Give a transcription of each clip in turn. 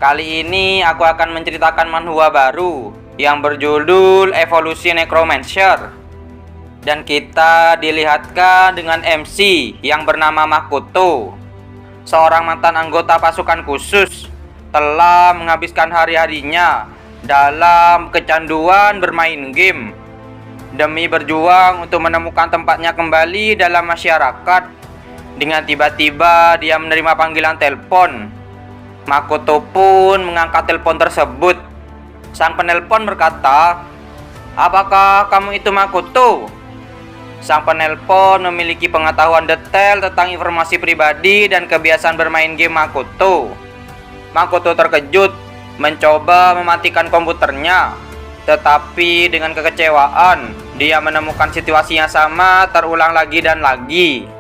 Kali ini aku akan menceritakan manhwa baru yang berjudul Evolusi Necromancer. Dan kita dilihatkan dengan MC yang bernama Makoto, seorang mantan anggota pasukan khusus, telah menghabiskan hari-harinya dalam kecanduan bermain game demi berjuang untuk menemukan tempatnya kembali dalam masyarakat. Dengan tiba-tiba dia menerima panggilan telepon. Makoto pun mengangkat telepon tersebut. Sang penelpon berkata, "Apakah kamu itu Makoto?" Sang penelpon memiliki pengetahuan detail tentang informasi pribadi dan kebiasaan bermain game Makoto. Makoto terkejut, mencoba mematikan komputernya, tetapi dengan kekecewaan dia menemukan situasi yang sama terulang lagi dan lagi.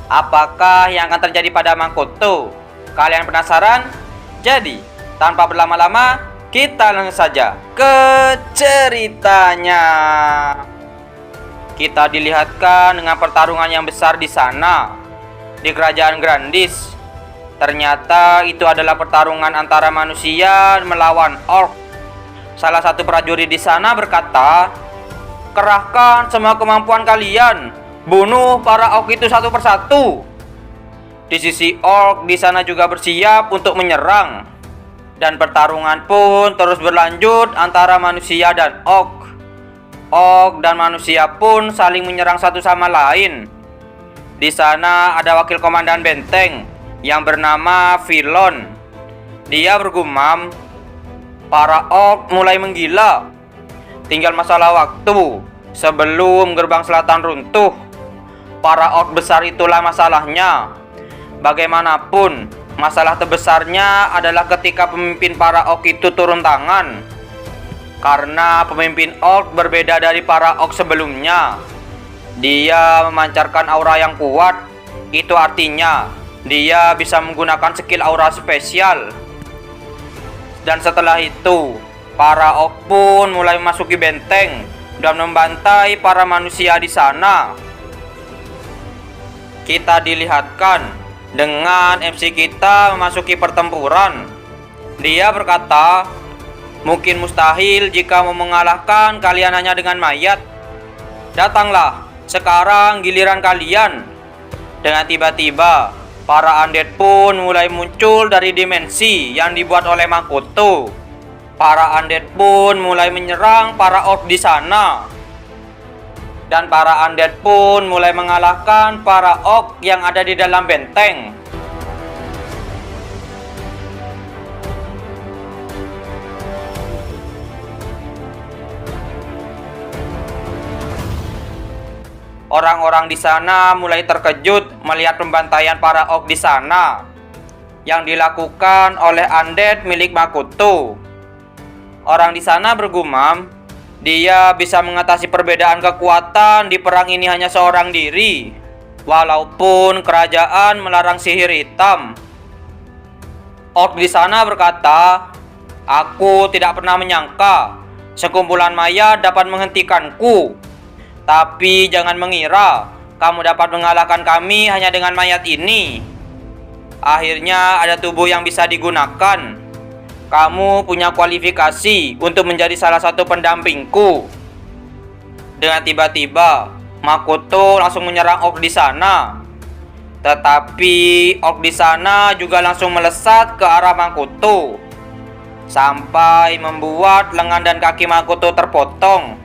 Apakah yang akan terjadi pada Makoto? Kalian penasaran? Jadi, tanpa berlama-lama, kita langsung saja ke ceritanya. Kita dilihatkan dengan pertarungan yang besar di sana, di kerajaan Grandis. Ternyata itu adalah pertarungan antara manusia melawan orc. Salah satu prajurit di sana berkata, "Kerahkan semua kemampuan kalian, bunuh para orc itu satu persatu." Di sisi orc di sana juga bersiap untuk menyerang. Dan pertarungan pun terus berlanjut antara manusia dan orc. Orc dan manusia pun saling menyerang satu sama lain. Di sana ada wakil komandan benteng yang bernama Filon. Dia bergumam, "Para orc mulai menggila. Tinggal masalah waktu sebelum gerbang selatan runtuh. Para orc besar itulah masalahnya. Bagaimanapun, masalah terbesarnya adalah ketika pemimpin para orc itu turun tangan. Karena pemimpin orc berbeda dari para orc sebelumnya. Dia memancarkan aura yang kuat. Itu artinya dia bisa menggunakan skill aura spesial. Dan setelah itu, para orc pun mulai memasuki benteng dan membantai para manusia di sana." Kita dilihatkan dengan MC kita memasuki pertempuran. Dia berkata, "Mungkin mustahil jika mau mengalahkan kalian hanya dengan mayat. Datanglah, sekarang giliran kalian." Dengan tiba-tiba, para undead pun mulai muncul dari dimensi yang dibuat oleh Makoto. Para undead pun mulai menyerang para orc di sana. Dan para undead pun mulai mengalahkan para orc yang ada di dalam benteng. Orang-orang di sana mulai terkejut melihat pembantaian para orc di sana yang dilakukan oleh undead milik Makoto. Orang di sana bergumam, dia bisa mengatasi perbedaan kekuatan di perang ini hanya seorang diri, walaupun kerajaan melarang sihir hitam. Orc di sana berkata, "Aku tidak pernah menyangka sekumpulan mayat dapat menghentikanku. Tapi jangan mengira kamu dapat mengalahkan kami hanya dengan mayat ini. Akhirnya ada tubuh yang bisa digunakan. Kamu punya kualifikasi untuk menjadi salah satu pendampingku." Dengan tiba-tiba, Makoto langsung menyerang orc di sana. Tetapi orc di sana juga langsung melesat ke arah Makoto, sampai membuat lengan dan kaki Makoto terpotong.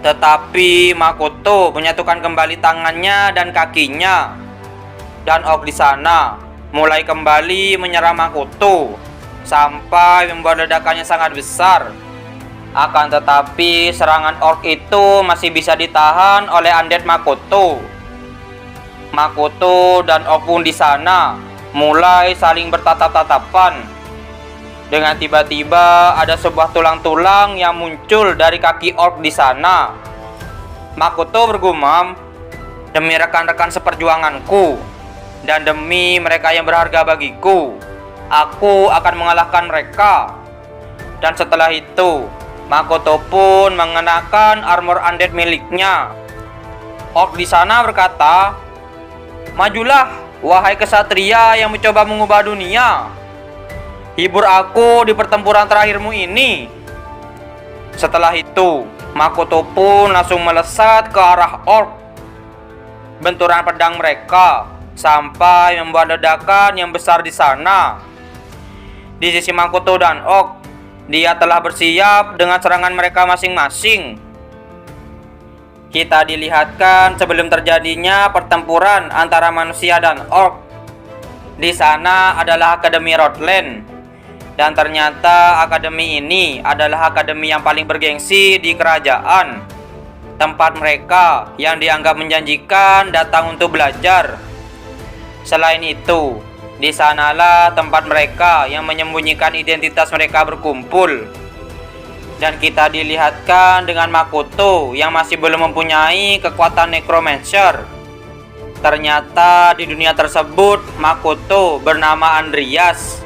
Tetapi Makoto menyatukan kembali tangannya dan kakinya. Dan orc di sana mulai kembali menyerang Makoto sampai membuat ledakan yang sangat besar. Akan tetapi serangan orc itu masih bisa ditahan oleh undead Makoto. Makoto dan orc pun di sana mulai saling bertatap-tatapan. Dengan tiba-tiba ada sebuah tulang-tulang yang muncul dari kaki orc di sana. Makoto bergumam, "Demi rekan-rekan seperjuanganku dan demi mereka yang berharga bagiku, aku akan mengalahkan mereka." Dan setelah itu, Makoto pun mengenakan armor undead miliknya. Orc di sana berkata, "Majulah, wahai kesatria yang mencoba mengubah dunia. Hibur aku di pertempuran terakhirmu ini." Setelah itu, Makoto pun langsung melesat ke arah orc. Benturan pedang mereka sampai membuat ledakan yang besar di sana. Di sisi Makoto dan orc, dia telah bersiap dengan serangan mereka masing-masing. Kita dilihatkan sebelum terjadinya pertempuran antara manusia dan orc. Di sana adalah Akademi Rodland, dan ternyata akademi ini adalah akademi yang paling bergengsi di kerajaan. Tempat mereka yang dianggap menjanjikan datang untuk belajar. Selain itu, di sanalah tempat mereka yang menyembunyikan identitas mereka berkumpul. Dan kita dilihatkan dengan Makoto yang masih belum mempunyai kekuatan necromancer. Ternyata di dunia tersebut Makoto bernama Andreas.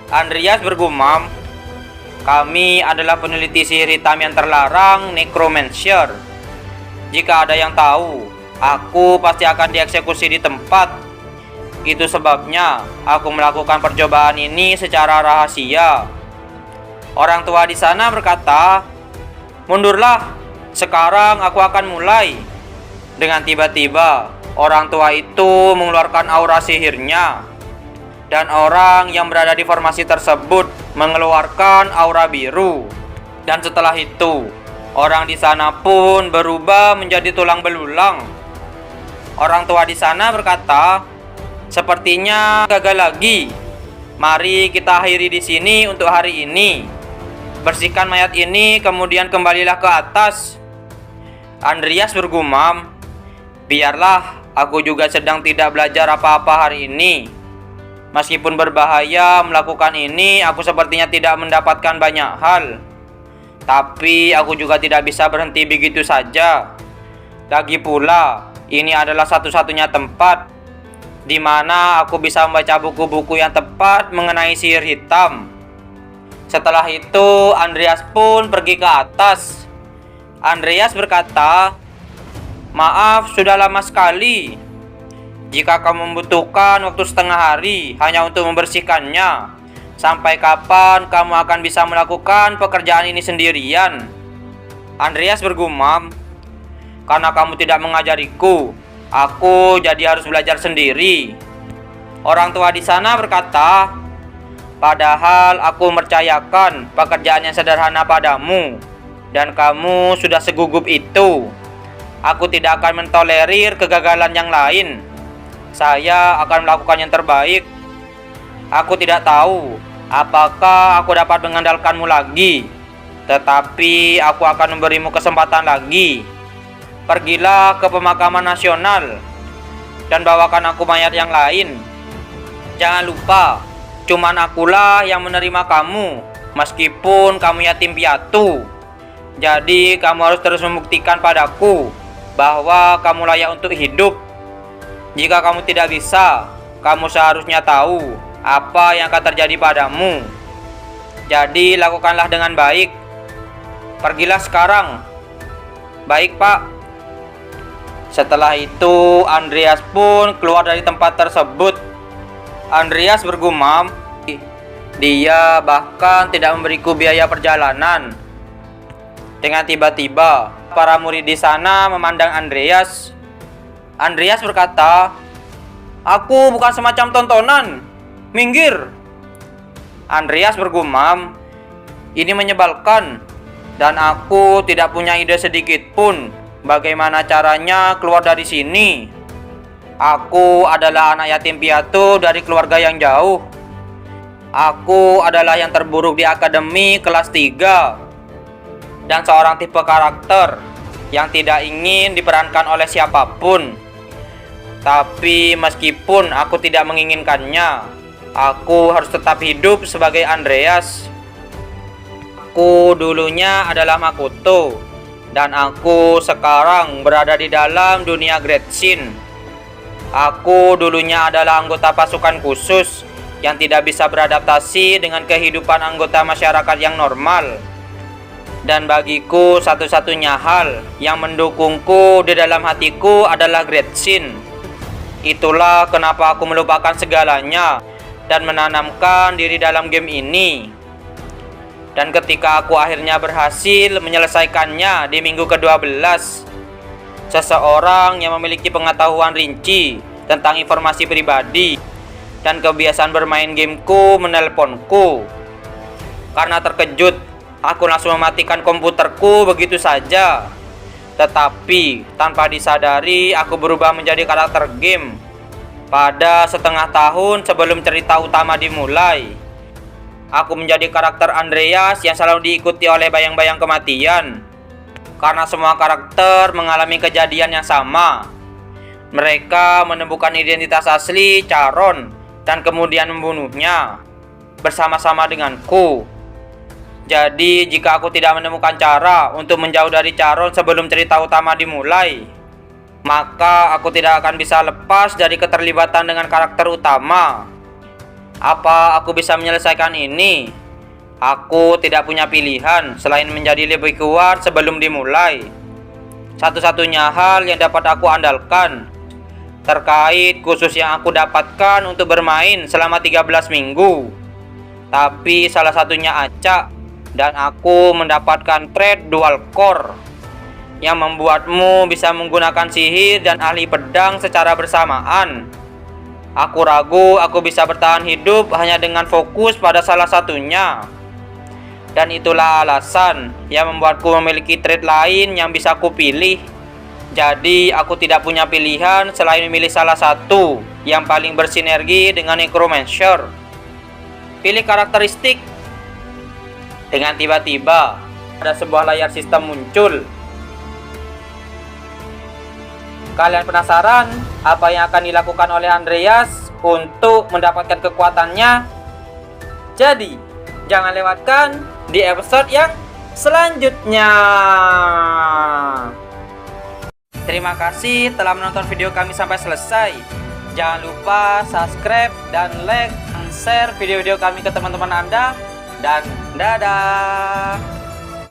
Andreas bergumam, "Kami adalah peneliti sihir hitam yang terlarang, necromancer. Jika ada yang tahu, aku pasti akan dieksekusi di tempat. Itu sebabnya aku melakukan percobaan ini secara rahasia." Orang tua di sana berkata, "Mundurlah, sekarang aku akan mulai." Dengan tiba-tiba, orang tua itu mengeluarkan aura sihirnya, dan orang yang berada di formasi tersebut mengeluarkan aura biru. Dan setelah itu, orang di sana pun berubah menjadi tulang belulang. Orang tua di sana berkata, "Sepertinya gagal lagi. Mari kita akhiri di sini untuk hari ini. Bersihkan mayat ini, kemudian kembalilah ke atas." Andreas bergumam, "Biarlah, aku juga sedang tidak belajar apa-apa hari ini. Meskipun berbahaya melakukan ini, aku sepertinya tidak mendapatkan banyak hal. Tapi aku juga tidak bisa berhenti begitu saja. Lagi pula, ini adalah satu-satunya tempat di mana aku bisa membaca buku-buku yang tepat mengenai sihir hitam." Setelah itu, Andreas pun pergi ke atas. Andreas berkata, "Maaf, sudah lama sekali. Jika kamu membutuhkan waktu setengah hari hanya untuk membersihkannya, sampai kapan kamu akan bisa melakukan pekerjaan ini sendirian?" Andreas bergumam, "Karena kamu tidak mengajariku, aku jadi harus belajar sendiri." Orang tua di sana berkata, "Padahal aku mempercayakan pekerjaan yang sederhana padamu, dan kamu sudah segugup itu. Aku tidak akan mentolerir kegagalan yang lain. Saya akan melakukan yang terbaik. Aku tidak tahu apakah aku dapat mengandalkanmu lagi, tetapi aku akan memberimu kesempatan lagi. Pergilah ke pemakaman nasional dan bawakan aku mayat yang lain. Jangan lupa, cuman akulah yang menerima kamu, meskipun kamu yatim piatu. Jadi kamu harus terus membuktikan padaku bahwa kamu layak untuk hidup. Jika kamu tidak bisa, kamu seharusnya tahu apa yang akan terjadi padamu. Jadi lakukanlah dengan baik. Pergilah sekarang." "Baik, Pak." Setelah itu, Andreas pun keluar dari tempat tersebut. Andreas bergumam, "Dia bahkan tidak memberiku biaya perjalanan." Dengan tiba-tiba, para murid di sana memandang Andreas. Andreas berkata, "Aku bukan semacam tontonan. Minggir." Andreas bergumam, "Ini menyebalkan, dan aku tidak punya ide sedikit pun bagaimana caranya keluar dari sini. Aku adalah anak yatim piatu dari keluarga yang jauh. Aku adalah yang terburuk di akademi kelas 3 dan seorang tipe karakter yang tidak ingin diperankan oleh siapapun. Tapi meskipun aku tidak menginginkannya, aku harus tetap hidup sebagai Andreas. Aku dulunya adalah Makoto, dan aku sekarang berada di dalam dunia Great Shin. Aku dulunya adalah anggota pasukan khusus yang tidak bisa beradaptasi dengan kehidupan anggota masyarakat yang normal. Dan bagiku satu-satunya hal yang mendukungku di dalam hatiku adalah Great Shin. Itulah kenapa aku melupakan segalanya dan menanamkan diri dalam game ini. Dan ketika aku akhirnya berhasil menyelesaikannya di minggu ke-12, seseorang yang memiliki pengetahuan rinci tentang informasi pribadi dan kebiasaan bermain gameku menelponku. Karena terkejut, aku langsung mematikan komputerku begitu saja. Tetapi tanpa disadari, aku berubah menjadi karakter game pada setengah tahun sebelum cerita utama dimulai. Aku menjadi karakter Andreas yang selalu diikuti oleh bayang-bayang kematian. Karena semua karakter mengalami kejadian yang sama. Mereka menemukan identitas asli Charon dan kemudian membunuhnya bersama-sama denganku. Jadi jika aku tidak menemukan cara untuk menjauh dari Charon sebelum cerita utama dimulai, maka aku tidak akan bisa lepas dari keterlibatan dengan karakter utama. Apa aku bisa menyelesaikan ini? Aku tidak punya pilihan selain menjadi lebih kuat sebelum dimulai. Satu-satunya hal yang dapat aku andalkan terkait khusus yang aku dapatkan untuk bermain selama 13 minggu. Tapi salah satunya acak, dan aku mendapatkan trait dual core yang membuatmu bisa menggunakan sihir dan ahli pedang secara bersamaan. Aku ragu aku bisa bertahan hidup hanya dengan fokus pada salah satunya. Dan itulah alasan yang membuatku memiliki trait lain yang bisa aku pilih. Jadi aku tidak punya pilihan selain memilih salah satu yang paling bersinergi dengan Necromancer. Pilih karakteristik. Dengan tiba-tiba ada sebuah layar sistem muncul. Kalian penasaran apa yang akan dilakukan oleh Andreas untuk mendapatkan kekuatannya? Jadi, jangan lewatkan di episode yang selanjutnya. Terima kasih telah menonton video kami sampai selesai. Jangan lupa subscribe dan like dan share video-video kami ke teman-teman Anda. Dan dadah.